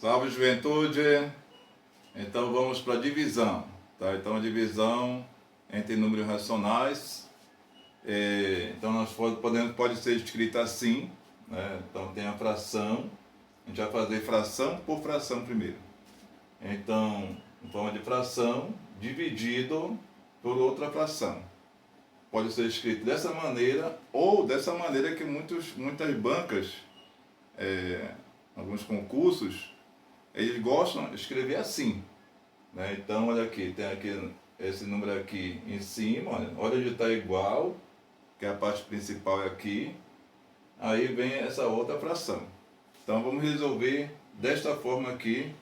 Salve, juventude! Então vamos para a divisão, tá? Então a divisão entre números racionais, então nós pode ser escrita assim, né? Então tem a fração, a gente vai fazer fração por fração primeiro. Então, em forma de fração, dividido por outra fração. Pode ser escrito dessa maneira ou dessa maneira que muitas bancas, alguns concursos, eles gostam de escrever assim, né? Então, olha aqui, tem aqui esse número aqui em cima, olha onde está igual, que é a parte principal é aqui, aí vem essa outra fração. Então, vamos resolver desta forma aqui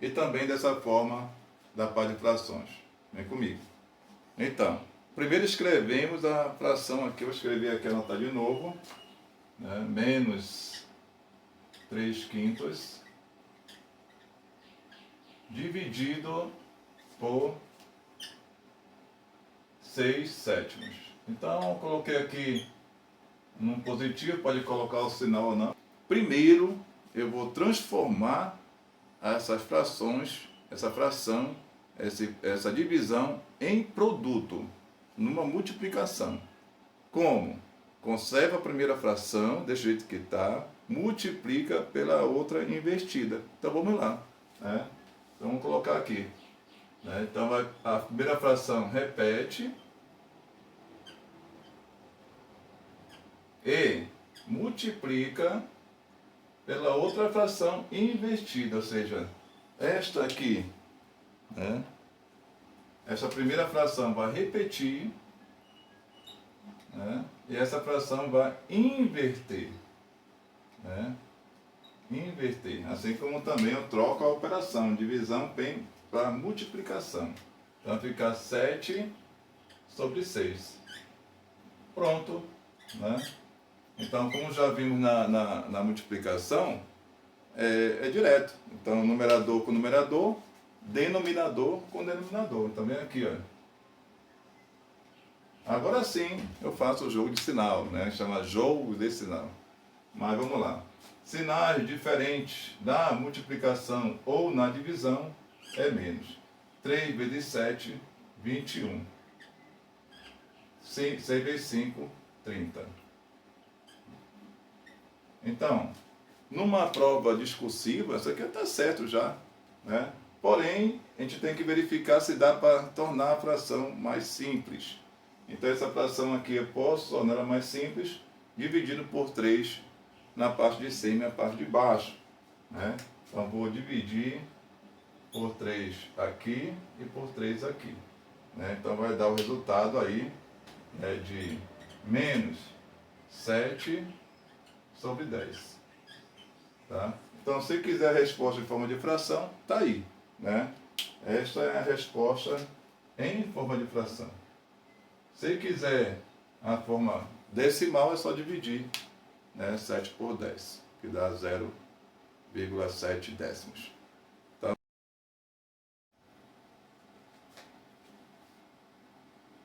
e também dessa forma da parte de frações. Vem comigo. Então, primeiro escrevemos a fração aqui, eu vou escrever aqui, anotar de novo, né? Menos 3/5 dividido por 6/7. Então, eu coloquei aqui num positivo, pode colocar o sinal ou não. Primeiro, eu vou transformar essas frações, essa fração, essa divisão em produto, numa multiplicação. Como? Conserva a primeira fração, desse jeito que está, multiplica pela outra invertida. Então, vamos lá, né? Então, vamos colocar aqui, né? Então, a primeira fração repete e multiplica pela outra fração invertida, ou seja, esta aqui, né? Essa primeira fração vai repetir, né? E essa fração vai inverter, né? Inverter, assim como também eu troco a operação, divisão vem para multiplicação. Então fica 7/6. Pronto, né? Então, como já vimos na multiplicação, é direto. Então, numerador com numerador, denominador com denominador. Então, vem aqui, ó. Agora sim, eu faço o jogo de sinal, né? Chama jogo de sinal. Mas vamos lá. Sinais diferentes da multiplicação ou na divisão é menos. 3 vezes 7, 21. 6 vezes 5, 30. Então, numa prova discursiva, isso aqui está certo já, né? Porém, a gente tem que verificar se dá para tornar a fração mais simples. Então, essa fração aqui eu posso tornar ela mais simples, dividindo por 3 na parte de cima e a parte de baixo, né? Então, vou dividir por 3 aqui e por 3 aqui, né? Então, vai dar o resultado aí, né, de menos 7/10. Tá? Então, se quiser a resposta em forma de fração, está aí, né? Esta é a resposta em forma de fração. Se quiser a forma decimal, é só dividir, né? 7 por 10, que dá 0,7 décimos. Tá?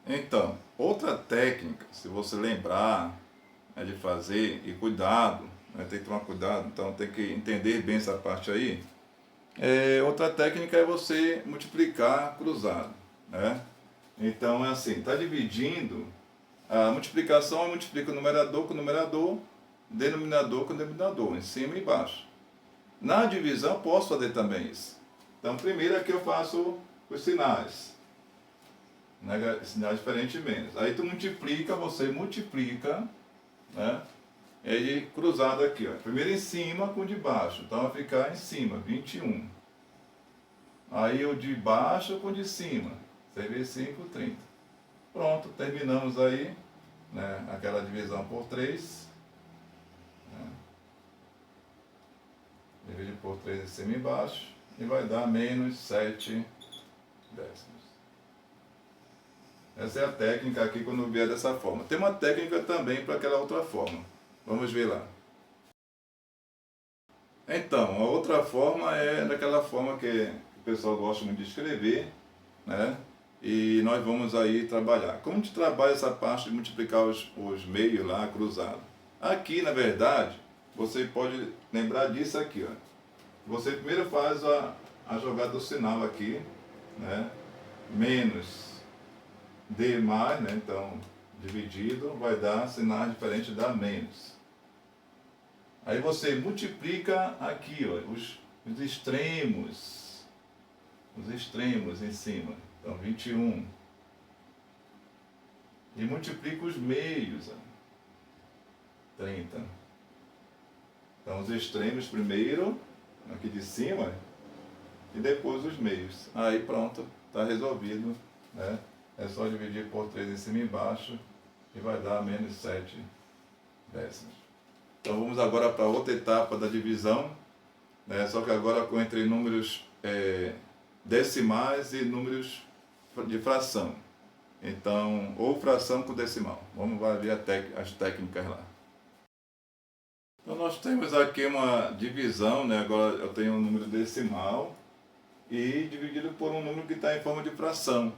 Então, outra técnica, se você lembrar, é de fazer, e cuidado, né? Tem que tomar cuidado, então tem que entender bem essa parte aí. Outra técnica é você multiplicar cruzado, né? Então é assim, está dividindo, a multiplicação multiplica o numerador com o numerador, denominador com o denominador, em cima e embaixo. Na divisão posso fazer também isso. Então primeiro aqui eu faço os sinais, né? Sinais diferentes menos. Aí você multiplica, né? Ele cruzado aqui, ó. Primeiro em cima com o de baixo, então vai ficar em cima, 21. Aí o de baixo com o de cima, 6 vezes 5, 30. Pronto, terminamos aí, né, aquela divisão por 3. Né? Divide por 3 em cima e embaixo, e vai dar menos 7 décimos. Essa é a técnica aqui quando vier dessa forma. Tem uma técnica também para aquela outra forma. Vamos ver lá. Então, a outra forma é daquela forma que o pessoal gosta muito de escrever, né? E nós vamos aí trabalhar. Como a gente trabalha essa parte de multiplicar os meios lá, cruzado? Aqui, na verdade, você pode lembrar disso aqui, ó. você primeiro faz a jogada do sinal aqui, né? Menos D mais, né? Então, dividido vai dar sinais diferentes, dá menos. Aí você multiplica aqui, ó, os extremos em cima. Então, 21. E multiplica os meios, ó, 30. Então, os extremos primeiro, aqui de cima, e depois os meios. Aí pronto, está resolvido, né? É só dividir por 3 em cima e embaixo e vai dar menos 7 décimos. Então vamos agora para outra etapa da divisão, né? Só que agora entre números decimais e números de fração. Então, ou fração com decimal. Vamos ver as técnicas lá. Então nós temos aqui uma divisão, né? Agora eu tenho um número decimal e dividido por um número que está em forma de fração,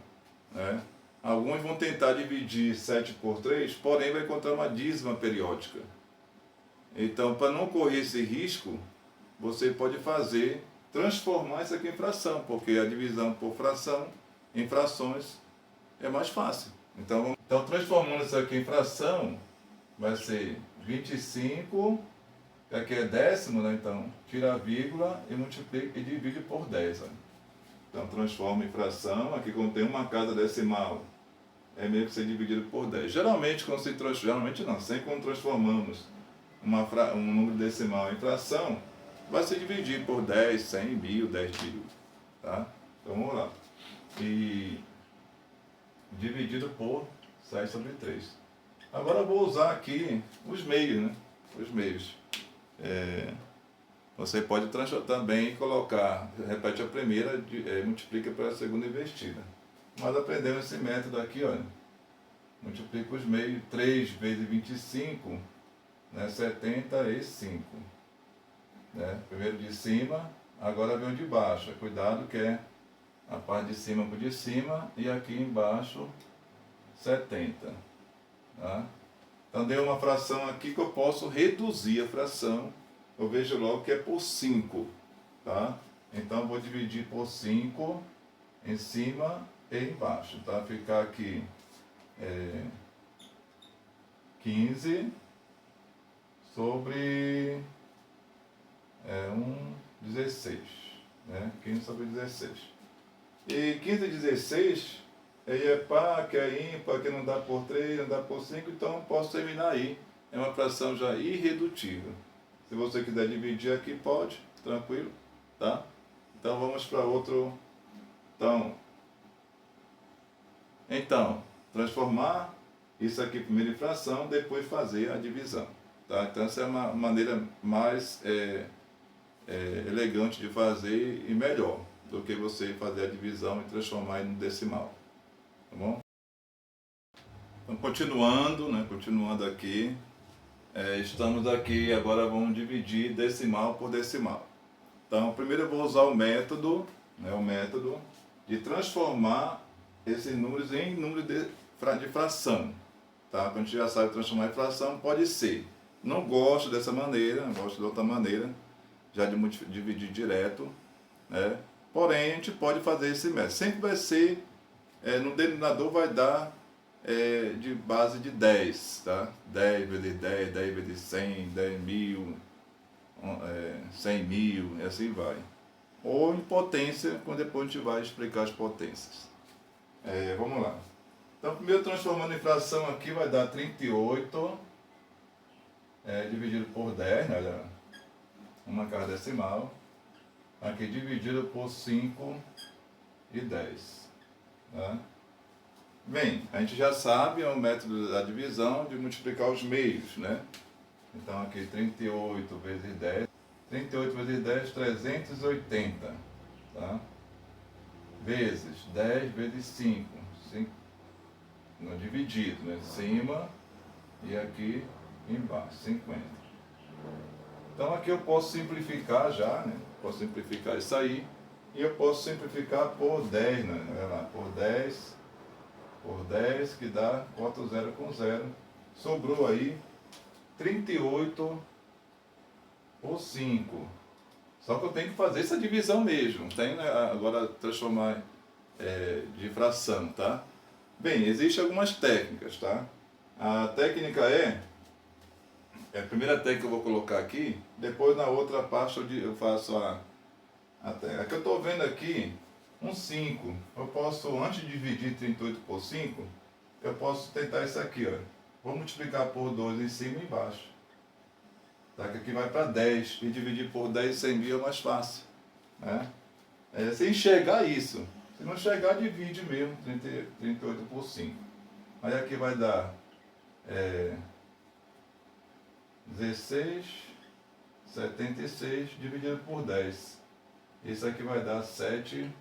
né? Alguns vão tentar dividir 7 por 3, porém vai encontrar uma dízima periódica. Então, para não correr esse risco, você pode transformar isso aqui em fração, porque a divisão por fração, em frações, é mais fácil. Então transformando isso aqui em fração, vai ser 25, que aqui é décimo, né? Então, tira a vírgula e multiplica e divide por 10. Ó. Então, transforma em fração, aqui quando tem uma casa decimal, é meio que ser dividido por 10. Geralmente, sempre quando transformamos um número decimal em fração, vai se dividir por 10, 100, 1000, 10.000. Tá? Então, vamos lá. E dividido por 7 sobre 3. Agora eu vou usar aqui os meios, né? Os meios. Você pode também colocar, repete a primeira, multiplica pela segunda invertida. Mas aprendemos esse método aqui, olha. Multiplica os meios, 3 vezes 25, né, 75. Né? Primeiro de cima, agora vem o de baixo. Cuidado que é a parte de cima por de cima e aqui embaixo 70. Tá? Então deu uma fração aqui que eu posso reduzir a fração. Eu vejo logo que é por 5. Tá? Então vou dividir por 5 em cima e embaixo. Tá? Ficar aqui 15 sobre 16. Né? 15 sobre 16. E 15 e 16 aí é par, que é ímpar, que não dá por 3, não dá por 5, então posso terminar aí. É uma fração já irredutível. Se você quiser dividir aqui, pode, tranquilo, tá? Então vamos para outro. Então, transformar isso aqui primeiro em fração, depois fazer a divisão, tá? Então essa é uma maneira mais elegante de fazer e melhor do que você fazer a divisão e transformar em decimal, tá bom? Então continuando aqui, estamos aqui, agora vamos dividir decimal por decimal. Então primeiro eu vou usar o método de transformar esses números em número de fração, tá? Quando a gente já sabe transformar em fração, pode ser. Não gosto dessa maneira, gosto de outra maneira, já de dividir direto, né? Porém, a gente pode fazer esse método. Sempre vai ser, no denominador vai dar de base de 10, tá? 10 vezes 10, 10 vezes 100, 10 mil, 100 mil, e assim vai. Ou em potência, quando depois a gente vai explicar as potências. Vamos lá. Então, primeiro transformando em fração aqui vai dar 38, dividido por 10, né? Olha, uma casa decimal. Aqui dividido por 5 e 10. Tá? Bem, a gente já sabe, é o método da divisão de multiplicar os meios, né? Então aqui 38 vezes 10. 38 vezes 10, 380. Tá? Vezes 10 vezes 5. Dividido, né? Cima e aqui embaixo, 50. Então aqui eu posso simplificar já, né? Posso simplificar isso aí. E eu posso simplificar por 10, né? Olha lá, por 10, que dá, corta o 0 com 0. Sobrou aí 38 por 5. Só que eu tenho que fazer essa divisão mesmo, tem, né, agora transformar de fração, tá? Bem, existem algumas técnicas, tá? A técnica é a primeira técnica que eu vou colocar aqui, depois na outra parte eu faço a que eu estou vendo aqui, um 5. Eu posso, antes de dividir 38 por 5, eu posso tentar isso aqui, ó. Vou multiplicar por 2 em cima e embaixo. Tá? Que aqui vai para 10, e dividir por 10 100 mil é mais fácil. Né? Se enxergar isso. Se não chegar, divide mesmo, 38 por 5. Aí aqui vai dar 16,76 dividido por 10. Isso aqui vai dar 7,6.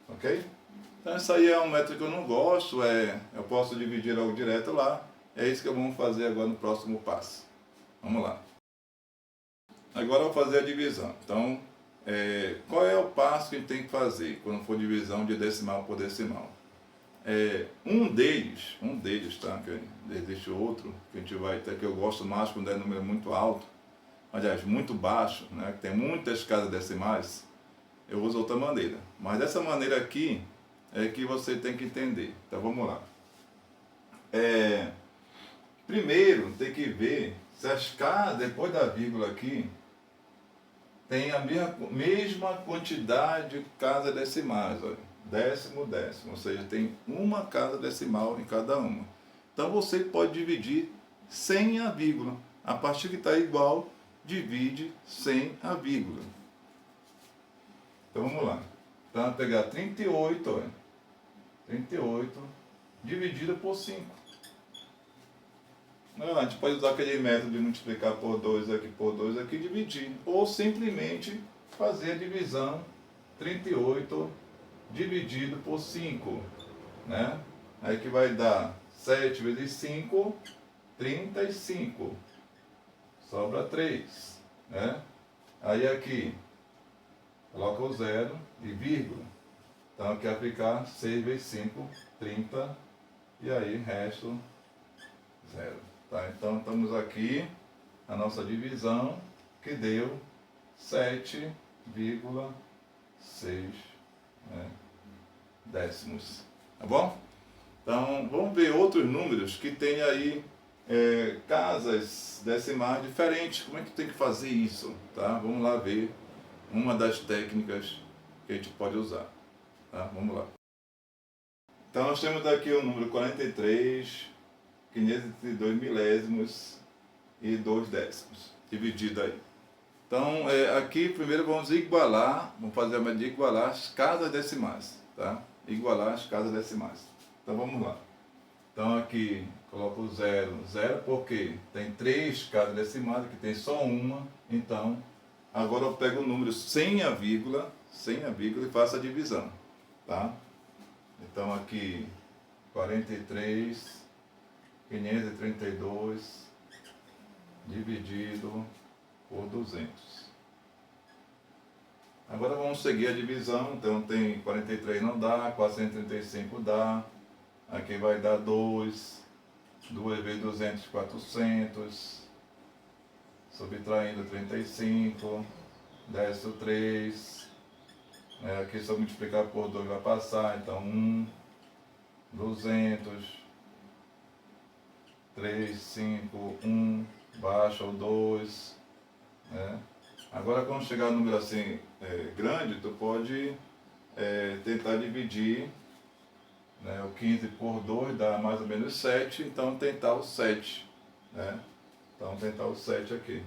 Ok? Então isso aí é um método que eu não gosto, eu posso dividir logo direto lá. É isso que vamos fazer agora no próximo passo. Vamos lá. Agora eu vou fazer a divisão. Então, qual é o passo que a gente tem que fazer quando for divisão de decimal por decimal? Um deles, tá? Que existe outro, que a gente vai ter, que eu gosto mais quando é número muito alto, aliás, muito baixo, né? Que tem muitas casas decimais, eu uso outra maneira. Mas dessa maneira aqui é que você tem que entender. Então vamos lá. Primeiro tem que ver se as casas, depois da vírgula aqui, tem a mesma quantidade de casas decimais, olha, décimo, ou seja, tem uma casa decimal em cada uma. Então você pode dividir sem a vírgula. A partir que está igual, divide sem a vírgula. Então vamos lá. Então vamos pegar 38, olha, 38 dividido por 5. A gente pode usar aquele método de multiplicar por 2 aqui, dividir. Ou simplesmente fazer a divisão 38 dividido por 5. Né? Aí que vai dar 7 vezes 5, 35. Sobra 3. Né? Aí aqui, coloca o 0 e vírgula. Então aqui aplicar 6 vezes 5, 30. E aí resto 0. Tá, então estamos aqui, a nossa divisão, que deu 7,6 décimos. Tá bom? Então vamos ver outros números que tem aí casas decimais diferentes. Como é que tem que fazer isso? Tá? Vamos lá ver uma das técnicas que a gente pode usar. Tá? Vamos lá. Então nós temos aqui o número 43, 502 milésimos e 2 décimos, dividido aí. Então, aqui primeiro vamos igualar, vamos fazer a medida de igualar as casas decimais, tá? Igualar as casas decimais. Então, vamos lá. Então, aqui, coloco o 0, porque tem 3 casas decimais, aqui tem só uma, então, agora eu pego o número sem a vírgula e faço a divisão, tá? Então, aqui, 43... 532 dividido por 200. Agora vamos seguir a divisão. Então tem 43 não dá, 435 dá. Aqui vai dar 2. 2 vezes 200, 400. Subtraindo 35. Desce o 3. Aqui se eu multiplicar por 2 vai passar. Então 1. 200. 3, 5, 1, baixa o 2. Né? Agora quando chegar no número assim grande, tu pode tentar dividir, né? O 15 por 2 dá mais ou menos 7, então tentar o 7. Né? Então tentar o 7 aqui.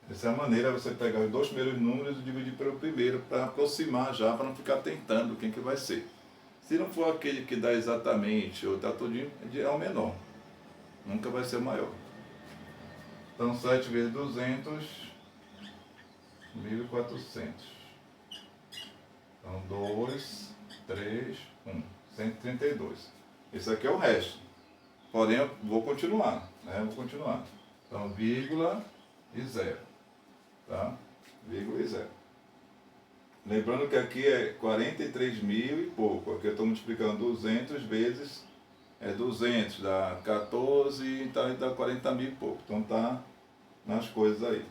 Essa é a maneira de você pegar os dois primeiros números e dividir pelo primeiro, para aproximar já, para não ficar tentando quem que vai ser. Se não for aquele que dá exatamente ou está tudinho, é o menor. Nunca vai ser o maior. Então 7 vezes 200, 1.400. Então 2, 3, 1. 132. Esse aqui é o resto. Porém, eu vou continuar. Né? Vou continuar. Então, vírgula e 0. Tá? Vírgula e 0. Lembrando que aqui é 43 mil e pouco. Aqui eu estou multiplicando 200 vezes 200, dá 14, então dá 40 mil e pouco. Então tá nas coisas aí.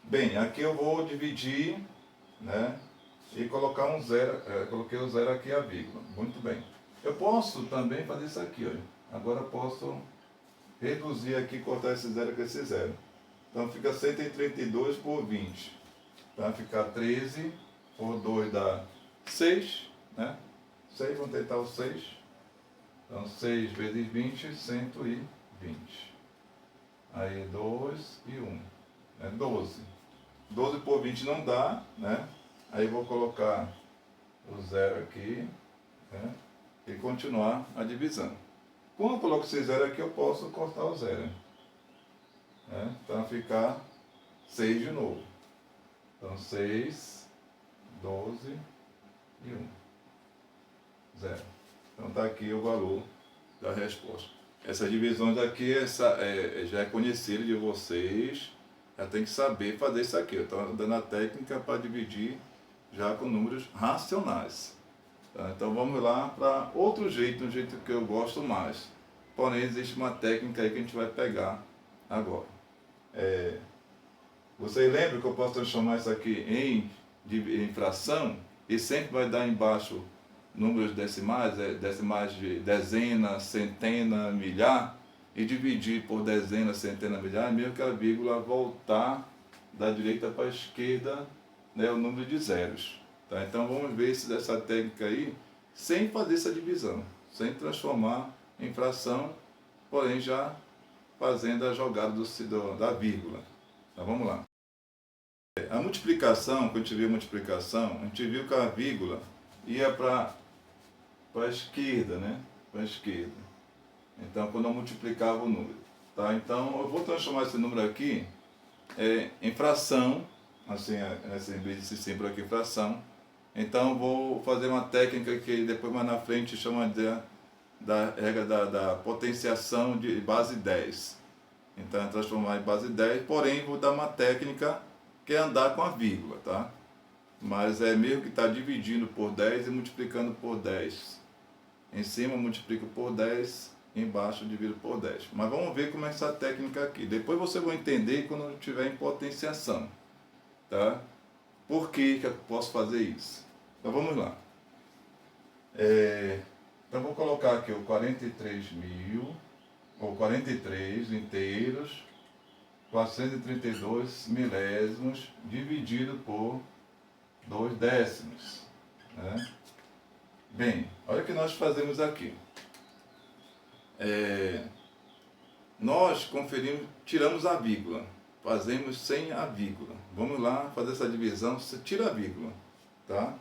Bem, aqui eu vou dividir, né? E colocar um zero, coloquei o zero aqui, a vírgula. Muito bem. Eu posso também fazer isso aqui, olha. Agora eu posso reduzir aqui, cortar esse zero com esse zero. Então fica 132 por 20. Então vai ficar 13 por 2 dá 6, né? 6, vamos tentar o 6. Então 6 vezes 20, 120. Aí 2 e 1. É 12. 12 por 20 não dá, né? Aí eu vou colocar o zero aqui, né? E continuar a divisão. Quando eu coloco esse zero aqui, eu posso cortar o zero. Né? Então vai ficar 6 de novo. Então 6, 12 e 1. Zero. Então está aqui o valor da resposta. Essas divisões aqui já é conhecido de vocês. Já tem que saber fazer isso aqui. Eu estou dando a técnica para dividir já com números racionais. Tá? Então vamos lá para outro jeito, um jeito que eu gosto mais. Porém, existe uma técnica aí que a gente vai pegar agora. Vocês lembram que eu posso transformar isso aqui em fração e sempre vai dar embaixo números decimais, decimais de dezena, centena, milhar, e dividir por dezena, centena, milhar, mesmo que a vírgula voltar da direita para a esquerda, né, o número de zeros. Tá? Então vamos ver se dessa técnica aí, sem fazer essa divisão, sem transformar em fração, porém já fazendo a jogada da vírgula. Então vamos lá. A multiplicação, quando a gente viu a multiplicação, a gente viu que a vírgula ia para a esquerda, né? Para a esquerda. Então, quando eu multiplicava o número. Tá? Então, eu vou transformar esse número aqui em fração, assim, em vez desse símbolo aqui, fração. Então, eu vou fazer uma técnica que depois, mais na frente, chama da regra da potenciação de base 10. Então, transformar em base 10, porém, vou dar uma técnica que é andar com a vírgula, tá? Mas é mesmo que está dividindo por 10 e multiplicando por 10. Em cima multiplico por 10, embaixo divido por 10. Mas vamos ver como é essa técnica aqui. Depois você vai entender quando eu estiver em potenciação. Tá? Por que eu posso fazer isso? Então vamos lá. Então vou colocar aqui o 43.000, ou 43 inteiros, 432 milésimos, dividido por 2 décimos. Né? Bem, olha o que nós fazemos aqui. Nós conferimos, tiramos a vírgula, fazemos sem a vírgula. Vamos lá fazer essa divisão, você tira a vírgula, tá?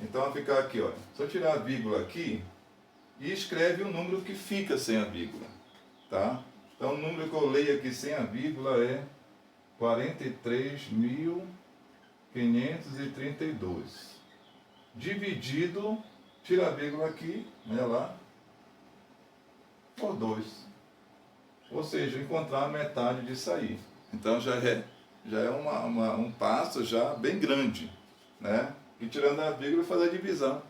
Então vai ficar aqui, olha. Se eu tirar a vírgula aqui e escreve o número que fica sem a vírgula, tá? Então o número que eu leio aqui sem a vírgula é 43.532 dividido, tira a vírgula aqui, olha lá, por 2. Ou seja, encontrar a metade disso aí. Então já é um passo já bem grande, né? E tirando a vírgula fazer a divisão.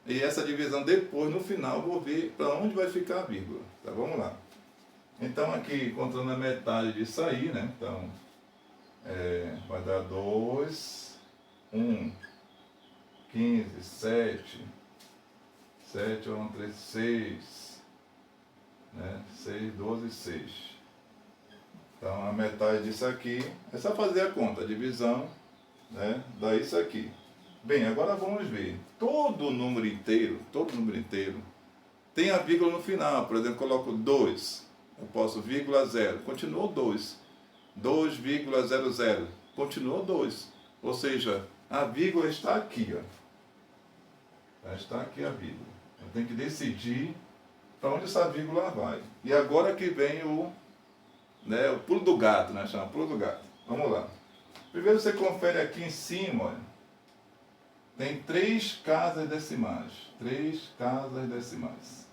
E essa divisão depois, no final, eu vou ver para onde vai ficar a vírgula. Tá, vamos lá. Então aqui, encontrando a metade disso aí, né? Então, vai dar 2, 1, 15, 7, 7, 1, 3, 6, né? 6, 12, 6. Então a metade disso aqui, é só fazer a conta, a divisão, né? Dá isso aqui. Bem, agora vamos ver. Todo número inteiro tem a vírgula no final. Por exemplo, eu coloco 2, eu posso vírgula 0, continuou 2. 2,00, continuou 2. Ou seja, a vírgula está aqui, ó. Está aqui a vírgula. Eu tenho que decidir para onde essa vírgula vai. E agora que vem o pulo do gato, né? Chama pulo do gato. Vamos lá. Primeiro você confere aqui em cima, olha. Tem 3 casas decimais. 3 casas decimais.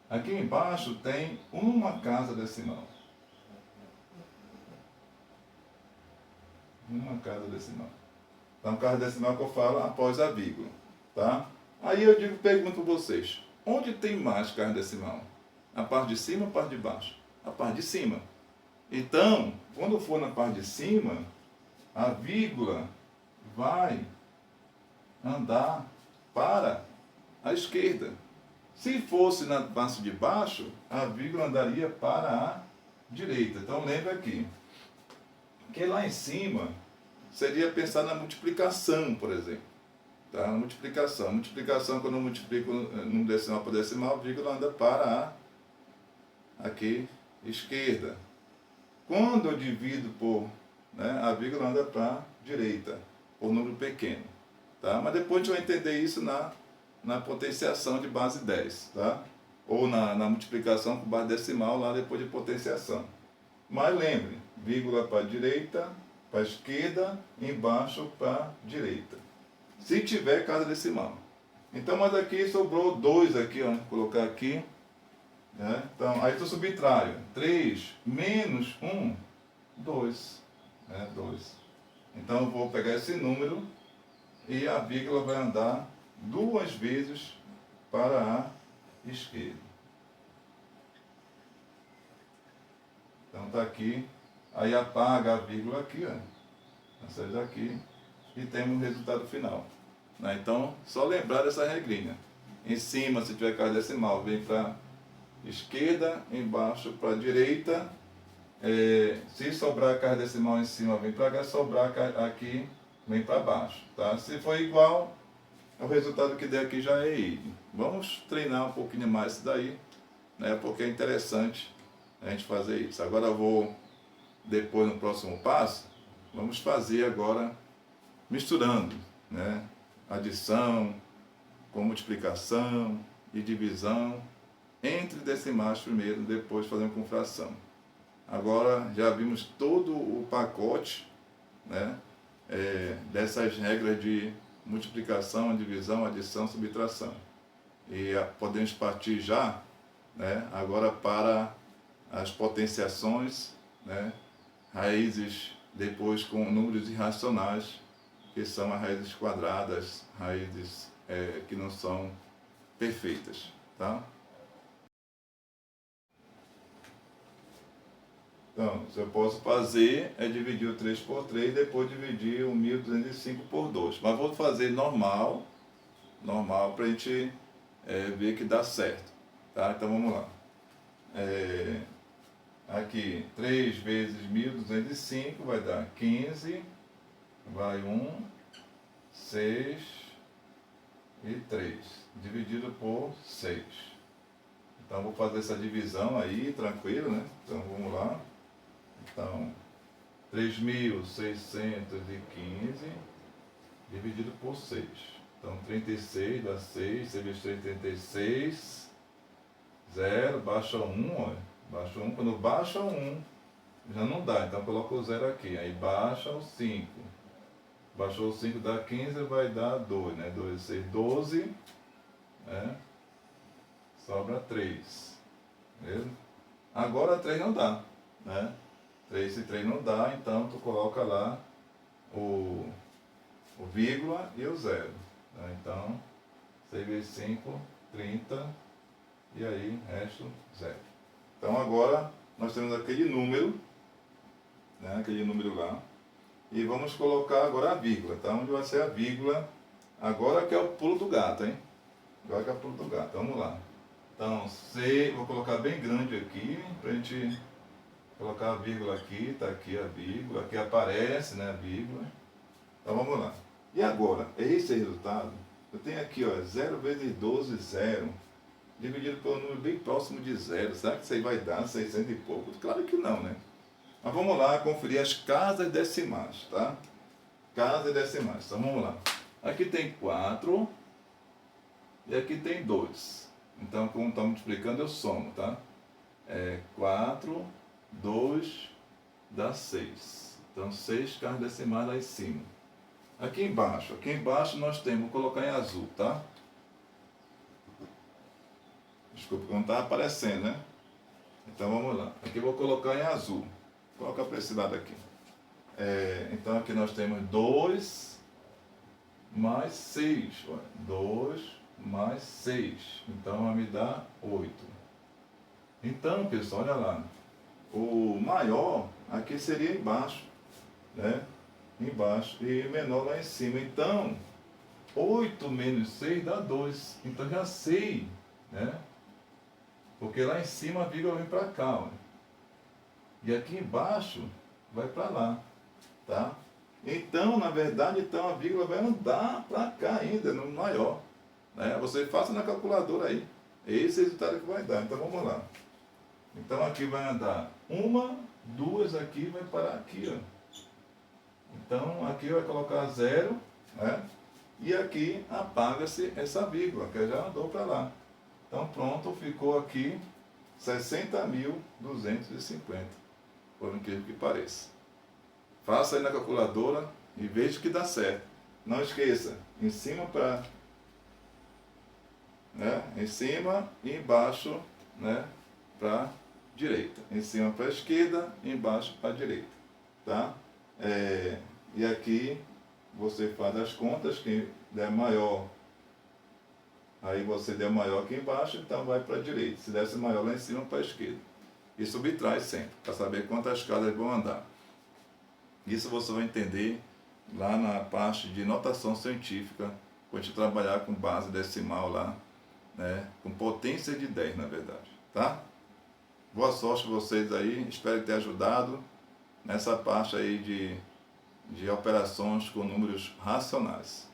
Aqui embaixo tem uma casa decimal. Uma casa decimal. Então, casa decimal que eu falo após a vírgula. Tá? Aí eu pergunto para vocês, onde tem mais casa decimal? A parte de cima ou a parte de baixo? A parte de cima. Então, quando for na parte de cima, a vírgula vai andar para a esquerda. Se fosse na parte de baixo, a vírgula andaria para a direita. Então, lembra aqui que lá em cima seria pensar na multiplicação, por exemplo. Tá? Multiplicação. Multiplicação, quando eu multiplico num decimal por decimal, a vírgula anda para a aqui, esquerda. Quando eu divido por, né, a vírgula anda para a direita, por número pequeno. Tá? Mas depois a gente vai entender isso na potenciação de base 10. Tá? Ou na multiplicação com base decimal, lá depois de potenciação. Mas lembre, vírgula para a direita, para a esquerda, embaixo para a direita. Se tiver casa decimal. Então, mas aqui sobrou 2 aqui, ó, vou colocar aqui. Né? Então, aí tu subtrai. 3 menos 1, 2. 2. Então, eu vou pegar esse número e a vírgula vai andar 2 vezes para a esquerda. Então, está aqui. Aí apaga a vírgula aqui, ó. Essa daqui. E temos o resultado final. Né? Então, só lembrar dessa regrinha. Em cima, se tiver casa decimal, vem para esquerda, embaixo para direita. Se sobrar a casa decimal em cima, vem para cá, sobrar aqui, vem para baixo. Tá? Se for igual, o resultado que der aqui já é ele. Vamos treinar um pouquinho mais isso daí, né? Porque é interessante a gente fazer isso. Agora eu vou, depois no próximo passo, vamos fazer agora misturando, né? Adição, com multiplicação e divisão entre decimais primeiro, depois fazendo com fração. Agora já vimos todo o pacote, né? Dessas regras de multiplicação, divisão, adição, subtração. E podemos partir já, né? Agora para as potenciações, né? Raízes depois com números irracionais, que são as raízes quadradas, raízes que não são perfeitas. Tá? Então, o que eu posso fazer é dividir o 3 por 3, depois dividir o 1205 por 2. Mas vou fazer normal para a gente ver que dá certo. Tá? Então vamos lá. Aqui, 3 vezes 1205 vai dar 15, vai 1, 6 e 3, dividido por 6. Então, vou fazer essa divisão aí, tranquilo, né? Então, vamos lá. Então, 3.615 dividido por 6. Então, 36 dá 6, 6 vezes 3, 36, 0, baixa 1, olha. Baixa 1, quando baixa 1, já não dá, então coloca o 0 aqui. Aí baixa o 5. Baixou o 5, dá 15, vai dar 2, né? 2, 6, 12, né? Sobra 3. Beleza? Agora 3 não dá, né? 3 e 3 não dá, então tu coloca lá o vírgula e o 0. Né? Então, 6 vezes 5, 30, e aí resto 0. Então agora nós temos aquele número, né? Aquele número lá. E vamos colocar agora a vírgula, tá? Onde vai ser a vírgula? Agora que é o pulo do gato, hein? Agora que é o pulo do gato, vamos lá. Então, vou colocar bem grande aqui, pra gente colocar a vírgula aqui, tá aqui a vírgula, aqui aparece, né, a vírgula. Então vamos lá. E agora, esse resultado, eu tenho aqui, ó, 0 vezes 12, 0, dividido por um número bem próximo de 0. Será que isso aí vai dar 600 e pouco? Claro que não, né? Mas vamos lá conferir as casas decimais, tá? Casas decimais. Então vamos lá. Aqui tem 4 e aqui tem 2. Então, como está multiplicando, eu somo, tá? 4, 2 dá 6. Então, 6 casas decimais lá em cima. Aqui embaixo nós temos, vou colocar em azul, tá? Desculpa, não está aparecendo, né? Então vamos lá. Aqui eu vou colocar em azul. Coloca para esse lado aqui. Então aqui nós temos 2 mais 6. 2 mais 6. Então vai me dar 8. Então, pessoal, olha lá. O maior aqui seria embaixo, né? Embaixo e menor lá em cima. Então, 8 menos 6 dá 2. Então já sei, né? Porque lá em cima a vírgula vem para cá, ó. E aqui embaixo vai para lá, tá? Então, na verdade, então a vírgula vai andar para cá ainda, no maior. Né? Você faça na calculadora aí. Esse é o resultado que vai dar. Então vamos lá. Então aqui vai andar uma, duas aqui, vai parar aqui, ó. Então aqui vai colocar zero, né? E aqui apaga-se essa vírgula, que já andou para lá. Então pronto, ficou aqui 60.250, por incrível que pareça. Faça aí na calculadora e veja que dá certo. Não esqueça, em cima para, né? Em cima e embaixo, né? Para direita. Em cima para a esquerda, embaixo para a direita, tá? E aqui você faz as contas, quem der maior, aí você der maior aqui embaixo, então vai para a direita. Se desse maior lá em cima, para a esquerda. E subtrai sempre, para saber quantas casas vão andar. Isso você vai entender lá na parte de notação científica, quando a gente trabalhar com base decimal lá, né? Com potência de 10, na verdade, tá? Boa sorte para vocês aí, espero ter ajudado nessa parte aí de operações com números racionais.